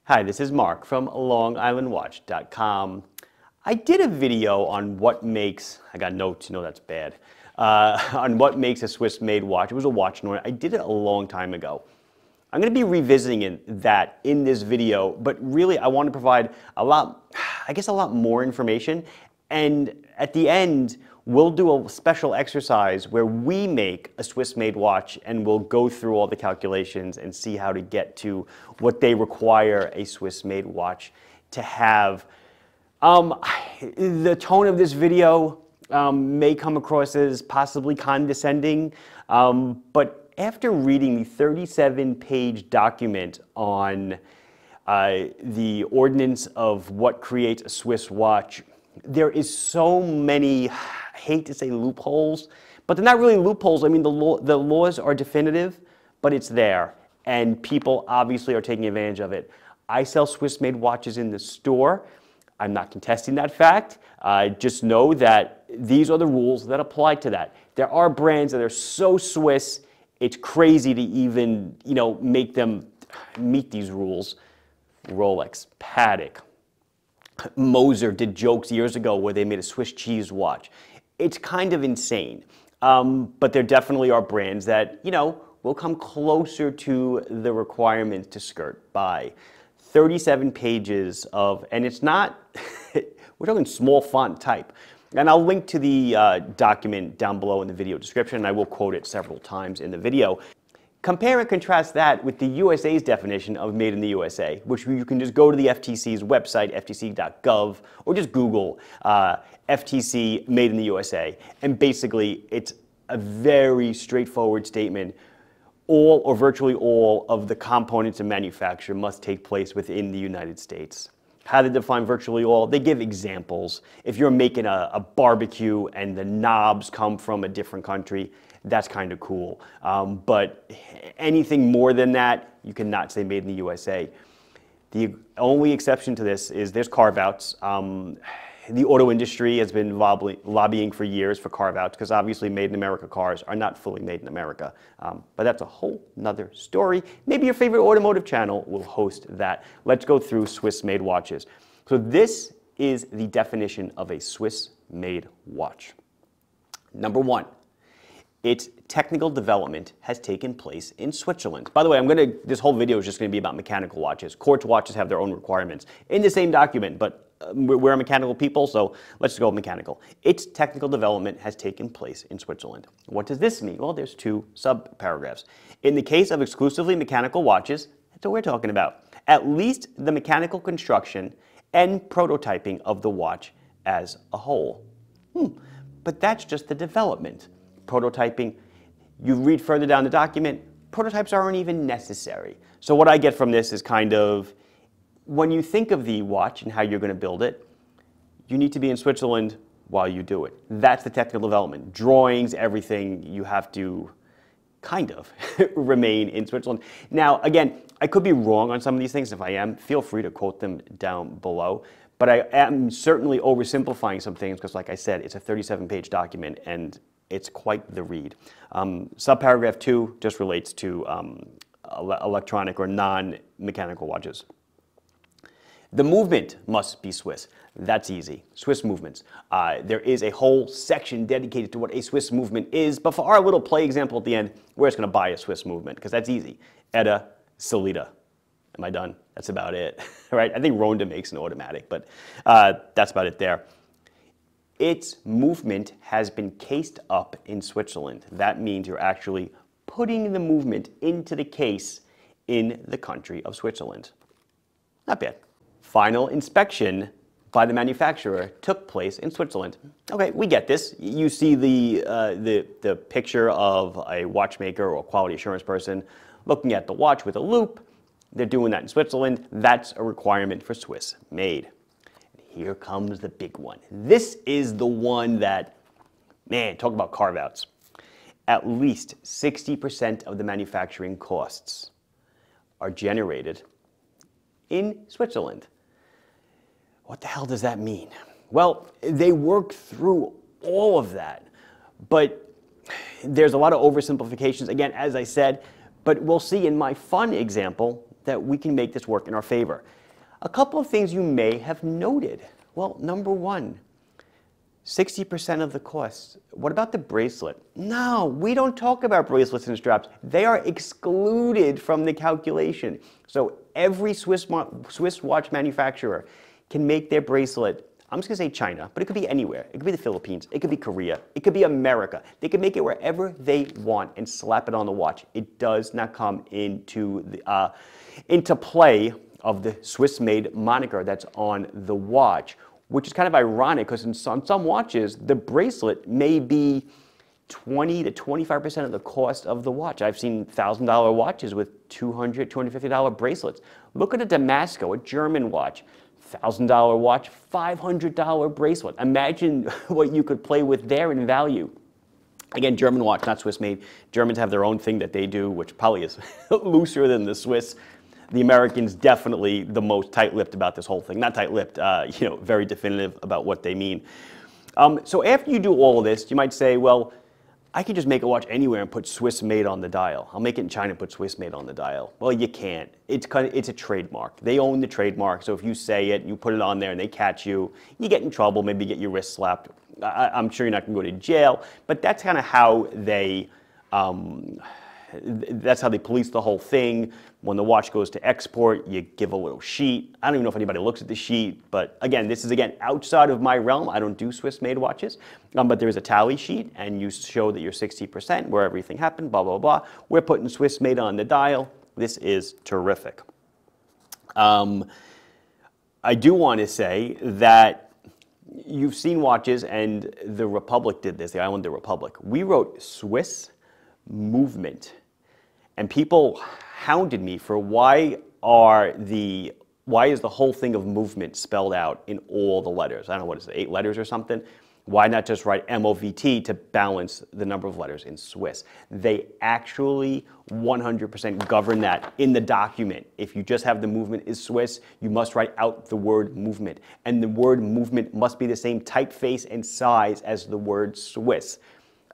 Hi, this is Mark from LongIslandWatch.com. I did a video on what makes, I got notes, you know that's bad, on what makes a Swiss-made watch. It was a watch ornament. I did it a long time ago. I'm going to be revisiting that in this video, but really I want to provide a lot more information. And at the end, we'll do a special exercise where we make a Swiss-made watch and we'll go through all the calculations and see how to get to what they require a Swiss-made watch to have. The tone of this video may come across as possibly condescending, but after reading the 37-page document on the ordinance of what creates a Swiss watch, there is so many, I hate to say loopholes, but they're not really loopholes. I mean, the laws are definitive, but it's there, and people obviously are taking advantage of it. I sell Swiss-made watches in the store. I'm not contesting that fact. Just know that these are the rules that apply to that. There are brands that are so Swiss, it's crazy to even, make them meet these rules. Rolex, Patek, Moser did jokes years ago where they made a Swiss cheese watch. It's kind of insane. But there definitely are brands that, will come closer to the requirements to skirt by. 37 pages of, and it's not, we're talking small font type. And I'll link to the document down below in the video description, and I will quote it several times in the video. Compare and contrast that with the USA's definition of made in the USA, which you can just go to the FTC's website, ftc.gov, or just Google FTC made in the USA. And basically, it's a very straightforward statement. All or virtually all of the components of manufacture must take place within the United States. How they define virtually all? They give examples. If you're making a barbecue and the knobs come from a different country, that's kind of cool. But anything more than that, you cannot say made in the USA. The only exception to this is there's carve-outs. The auto industry has been lobbying for years for carve-outs because obviously made in America cars are not fully made in America. But that's a whole nother story. Maybe your favorite automotive channel will host that. Let's go through Swiss-made watches. So this is the definition of a Swiss-made watch. Number one, its technical development has taken place in Switzerland. By the way, this whole video is just going to be about mechanical watches. Quartz watches have their own requirements in the same document, but we're mechanical people, so let's go with mechanical. Its technical development has taken place in Switzerland. What does this mean? Well, there's two sub-paragraphs. In the case of exclusively mechanical watches, that's what we're talking about. At least the mechanical construction and prototyping of the watch as a whole. But that's just the development. Prototyping, you read further down the document, prototypes aren't even necessary. So what I get from this is kind of, when you think of the watch and how you're going to build it, you need to be in Switzerland while you do it. That's the technical development. Drawings, everything, you have to kind of remain in Switzerland. Now, again, I could be wrong on some of these things. If I am, feel free to quote them down below. But I am certainly oversimplifying some things because, like I said, it's a 37-page document and it's quite the read. Subparagraph 2 just relates to electronic or non-mechanical watches. The movement must be Swiss. That's easy. Swiss movements. There is a whole section dedicated to what a Swiss movement is, but for our little play example at the end, we're just going to buy a Swiss movement because that's easy. Edda, Solida. Am I done? That's about it, right? I think Ronda makes an automatic, but that's about it there. Its movement has been cased up in Switzerland. That means you're actually putting the movement into the case in the country of Switzerland. Not bad. Final inspection by the manufacturer took place in Switzerland. Okay, we get this. You see the picture of a watchmaker or a quality assurance person looking at the watch with a loupe. They're doing that in Switzerland. That's a requirement for Swiss made. Here comes the big one. This is the one that, man, talk about carve-outs. At least 60% of the manufacturing costs are generated in Switzerland. What the hell does that mean? Well, they work through all of that, but there's a lot of oversimplifications, again, as I said, but we'll see in my fun example, that we can make this work in our favor. A couple of things you may have noted. Well, number one, 60% of the cost. What about the bracelet? No, we don't talk about bracelets and straps. They are excluded from the calculation. So every Swiss watch manufacturer can make their bracelet, I'm just going to say China, but it could be anywhere. It could be the Philippines. It could be Korea. It could be America. They can make it wherever they want and slap it on the watch. It does not come into play of the Swiss-made moniker that's on the watch, which is kind of ironic because in some watches, the bracelet may be 20 to 25% of the cost of the watch. I've seen $1,000 watches with $200, $250 bracelets. Look at a Damasco, a German watch, $1,000 watch, $500 bracelet. Imagine what you could play with there in value. Again, German watch, not Swiss made. Germans have their own thing that they do, which probably is looser than the Swiss. The Americans definitely the most tight-lipped about this whole thing. Not tight-lipped, very definitive about what they mean. So after you do all of this, you might say, well, I could just make a watch anywhere and put Swiss made on the dial. I'll make it in China and put Swiss made on the dial. Well, you can't. It's a trademark. They own the trademark. So if you say it, you put it on there and they catch you, you get in trouble, maybe get your wrist slapped. I'm sure you're not going to go to jail, but that's kind of how they police the whole thing. When the watch goes to export, you give a little sheet. I don't even know if anybody looks at the sheet, but again, this is outside of my realm. I don't do Swiss-made watches, but there is a tally sheet, and you show that you're 60% where everything happened, blah, blah, blah. We're putting Swiss-made on the dial. This is terrific. I do want to say that you've seen watches, and the Republic did this, the Island of the Republic. We wrote Swiss movement. And people hounded me for why is the whole thing of movement spelled out in all the letters? I don't know, what is it, 8 letters or something? Why not just write MOVT to balance the number of letters in Swiss? They actually 100% govern that in the document. If you just have the movement is Swiss, you must write out the word movement. And the word movement must be the same typeface and size as the word Swiss.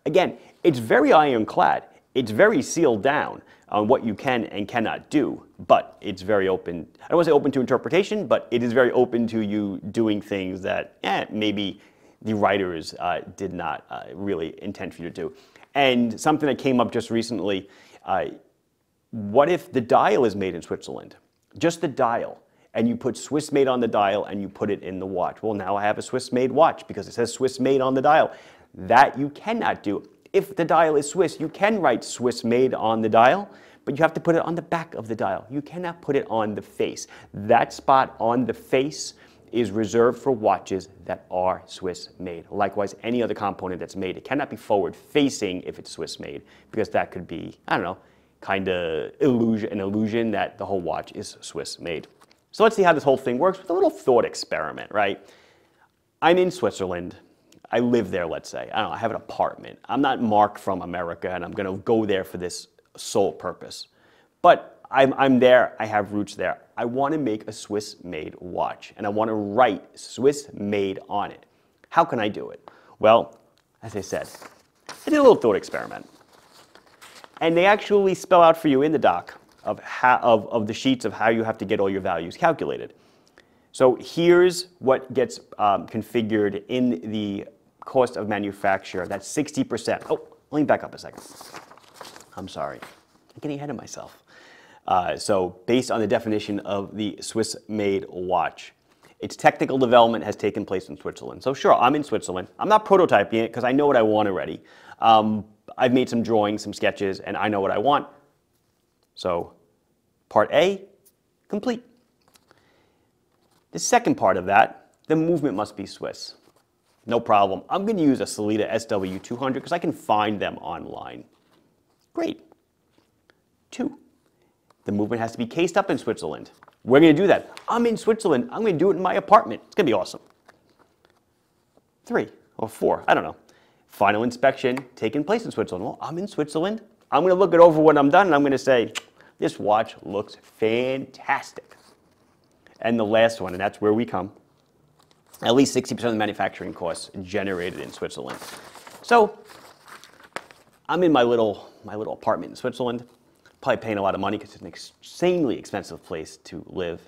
Again, it's very ironclad. It's very sealed down on what you can and cannot do, but it's very open. I don't want to say open to interpretation, but it is very open to you doing things that maybe the writers did not really intend for you to do. And something that came up just recently, what if the dial is made in Switzerland? Just the dial. And you put Swiss made on the dial and you put it in the watch. Well, now I have a Swiss made watch because it says Swiss made on the dial. That you cannot do. If the dial is Swiss, you can write Swiss made on the dial, but you have to put it on the back of the dial. You cannot put it on the face. That spot on the face is reserved for watches that are Swiss made. Likewise, any other component that's made, it cannot be forward facing if it's Swiss made, because that could be, I don't know, kind of an illusion that the whole watch is Swiss made. So let's see how this whole thing works with a little thought experiment, right? I'm in Switzerland. I live there, let's say. I don't know, I have an apartment. I'm not Mark from America, and I'm going to go there for this sole purpose. But I'm there. I have roots there. I want to make a Swiss-made watch, and I want to write Swiss-made on it. How can I do it? Well, as I said, I did a little thought experiment. And they actually spell out for you in the doc of the sheets of how you have to get all your values calculated. So here's what gets configured in the cost of manufacture. That's 60%. Oh, let me back up a second. I'm sorry. I'm getting ahead of myself. So based on the definition of the Swiss-made watch, its technical development has taken place in Switzerland. So sure, I'm in Switzerland. I'm not prototyping it because I know what I want already. I've made some drawings, some sketches, and I know what I want. So part A, complete. The second part of that, the movement must be Swiss. No problem. I'm going to use a Sellita SW200 because I can find them online. Great. 2, the movement has to be cased up in Switzerland. We're going to do that. I'm in Switzerland. I'm going to do it in my apartment. It's going to be awesome. 3 or 4, I don't know. Final inspection taking place in Switzerland. Well, I'm in Switzerland. I'm going to look it over when I'm done, and I'm going to say, this watch looks fantastic. And the last one, and that's where we come, at least 60% of the manufacturing costs generated in Switzerland. So I'm in my little apartment in Switzerland. probably paying a lot of money because it's an insanely expensive place to live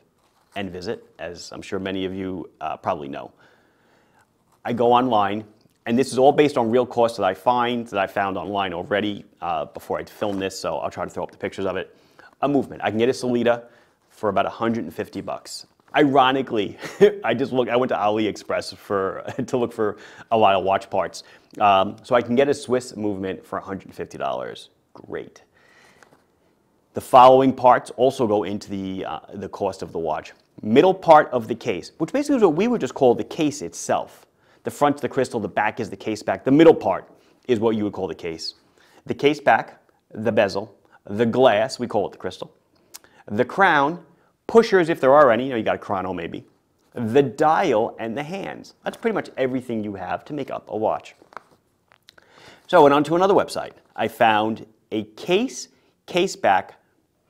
and visit, as I'm sure many of you probably know. I go online, and this is all based on real costs that I found online already before I filmed this, so I'll try to throw up the pictures of it. A movement. I can get a Sellita for about 150 bucks. Ironically, I went to AliExpress to look for a lot of watch parts. So I can get a Swiss movement for $150. Great. The following parts also go into the cost of the watch. Middle part of the case, which basically is what we would just call the case itself. The front's the crystal, the back is the case back. The middle part is what you would call the case. The case back, the bezel, the glass, we call it the crystal, the crown, pushers if there are any, you got a chrono maybe, the dial, and the hands. That's pretty much everything you have to make up a watch. So I went on to another website. I found a case, case back,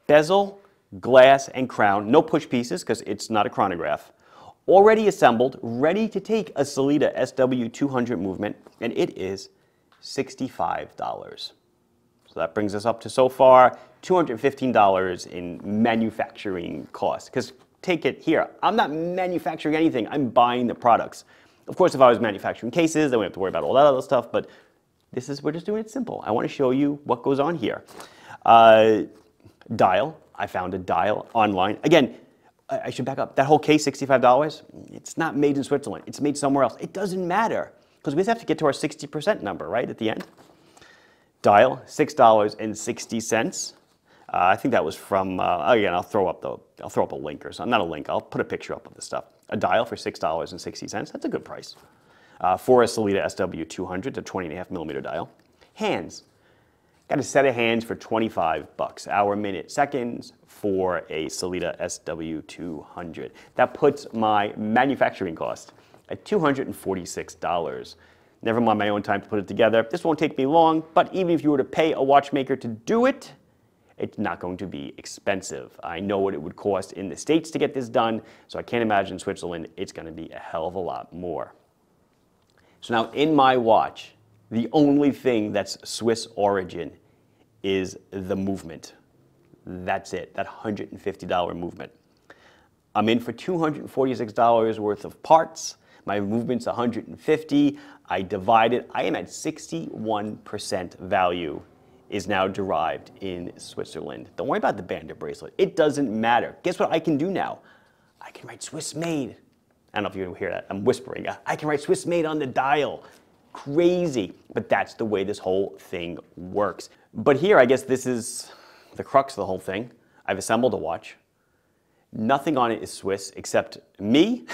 bezel, glass, and crown, no push pieces because it's not a chronograph, already assembled, ready to take a Sellita SW200 movement, and it is $65. So that brings us up to, so far, $215 in manufacturing costs. Because take it here, I'm not manufacturing anything, I'm buying the products. Of course, if I was manufacturing cases, then we have to worry about all that other stuff, but we're just doing it simple. I want to show you what goes on here. Dial, I found a dial online. Again, I should back up. That whole case, $65, it's not made in Switzerland. It's made somewhere else. It doesn't matter because we just have to get to our 60% number, right, at the end. Dial, $6.60. I think that was from, again, I'll throw up a link or something. Not a link, I'll put a picture up of the stuff. A dial for $6.60, that's a good price. For a Sellita SW200, it's a 20.5mm dial. Hands. Got a set of hands for 25 bucks, hour, minute, seconds for a Sellita SW200. That puts my manufacturing cost at $246. Never mind my own time to put it together. This won't take me long, but even if you were to pay a watchmaker to do it, it's not going to be expensive. I know what it would cost in the States to get this done, so I can't imagine in Switzerland it's going to be a hell of a lot more. So now in my watch, the only thing that's Swiss origin is the movement. That's it, that $150 movement. I'm in for $246 worth of parts. My movement's $150. I divide it. I am at 61% value is now derived in Switzerland. Don't worry about the bandit bracelet. It doesn't matter. Guess what I can do now? I can write Swiss made. I don't know if you can hear that. I'm whispering. I can write Swiss made on the dial. Crazy. But that's the way this whole thing works. But here, I guess this is the crux of the whole thing. I've assembled a watch. Nothing on it is Swiss except me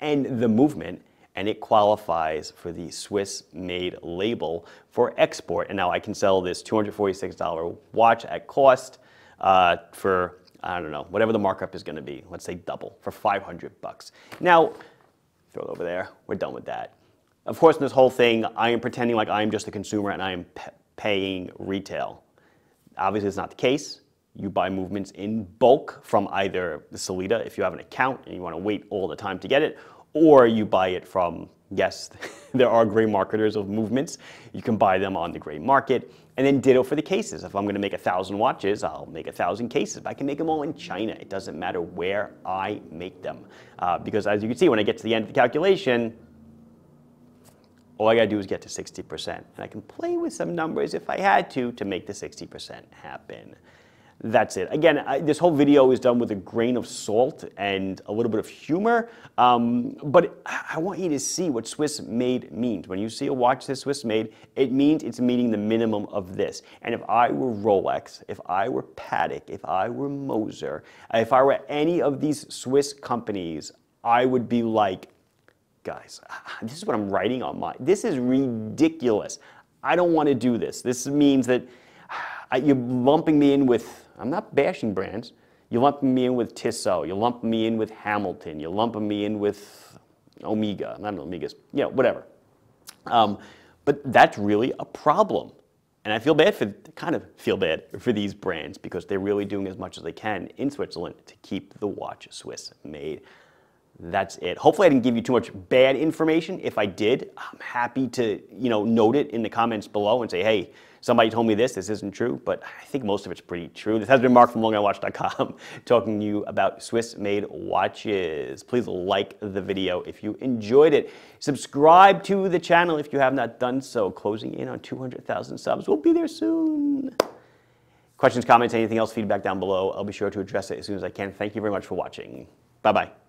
and the movement, and it qualifies for the Swiss-made label for export. And now I can sell this $246 watch at cost for, I don't know, whatever the markup is going to be. Let's say double, for 500 bucks. Now, throw it over there. We're done with that. Of course, in this whole thing, I am pretending like I am just a consumer and I am paying retail. Obviously, it's not the case. You buy movements in bulk from either the Sellita, if you have an account and you want to wait all the time to get it, or you buy it from, yes, there are gray marketers of movements. You can buy them on the gray market. And then ditto for the cases. If I'm going to make 1,000 watches, I'll make 1,000 cases. But I can make them all in China. It doesn't matter where I make them. Because as you can see, when I get to the end of the calculation, all I got to do is get to 60%. And I can play with some numbers if I had to make the 60% happen. That's it. Again, this whole video is done with a grain of salt and a little bit of humor, but I want you to see what Swiss made means. When you see a watch that's Swiss made, it means it's meeting the minimum of this. And if I were Rolex, if I were Patek, if I were Moser, if I were any of these Swiss companies, I would be like, guys, this is what I'm writing on mine. This is ridiculous. I don't want to do this. This means that you're lumping me in with, I'm not bashing brands, you're lumping me in with Tissot, you're lumping me in with Hamilton, you're lumping me in with Omega, not Omega's, whatever. But that's really a problem. And I feel bad kind of feel bad for these brands because they're really doing as much as they can in Switzerland to keep the watch Swiss made. That's it. Hopefully I didn't give you too much bad information. If I did, I'm happy to, note it in the comments below and say, hey, somebody told me this isn't true, but I think most of it's pretty true. This has been Mark from LongIslandWatch.com talking to you about Swiss-made watches. Please like the video if you enjoyed it. Subscribe to the channel if you have not done so. Closing in on 200,000 subs. We'll be there soon. Questions, comments, anything else, feedback down below. I'll be sure to address it as soon as I can. Thank you very much for watching. Bye-bye.